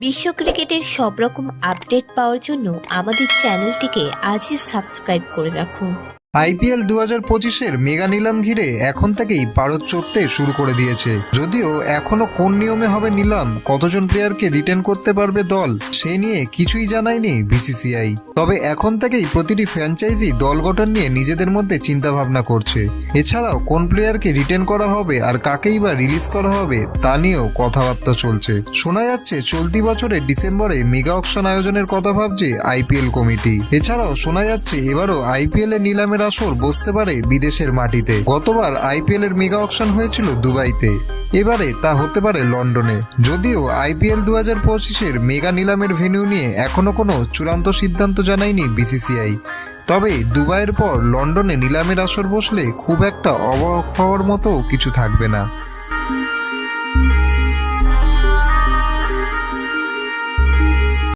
বিশ্ব ক্রিকেটের সব রকম আপডেট পাওয়ার জন্য আমাদের চ্যানেলটিকে আজই সাবস্ক্রাইব করে রাখুন। আইপিএল 2025-এর মেগা নিলাম ঘিরে এখন থেকেই পারদ চড়তে শুরু করে দিয়েছে। যদিও এখনো কোন নিয়মে হবে নিলাম, কতজন প্লেয়ারকে রিটেন করতে পারবে দল, সে নিয়ে কিছুই জানায়নি বিসিসিআই। তবে এখন থেকেই প্রতিটি ফ্র্যাঞ্চাইজি দল গঠন নিয়ে নিজেদের মধ্যে চিন্তা ভাবনা করছে। এছাড়াও কোন প্লেয়ারকে রিটেন করা হবে আর কাকেই বা রিলিজ করা হবে তা নিয়েও কথাবার্তা চলছে। শোনা যাচ্ছে চলতি বছরের ডিসেম্বরে মেগা অকশন আয়োজনের কথা ভাবছে আইপিএল কমিটি। এছাড়াও শোনা যাচ্ছে এবারও আইপিএল এর নিলামের আসর বসতে পারে বিদেশের মাটিতে। গতবার আইপিএল এর মেগা অকশন হয়েছিল দুবাইতে, এবারে তা হতে পারে লন্ডনে। যদিও আইপিএল 2025-এর মেগা নিলামের ভেন্যু নিয়ে এখনো কোনো চূড়ান্ত সিদ্ধান্ত জানায়নি বিসিসিআই। তবে দুবাইয়ের পর লন্ডনে নিলামের আসর বসলে খুব একটা অবাক হওয়ার মতো কিছু থাকবে না।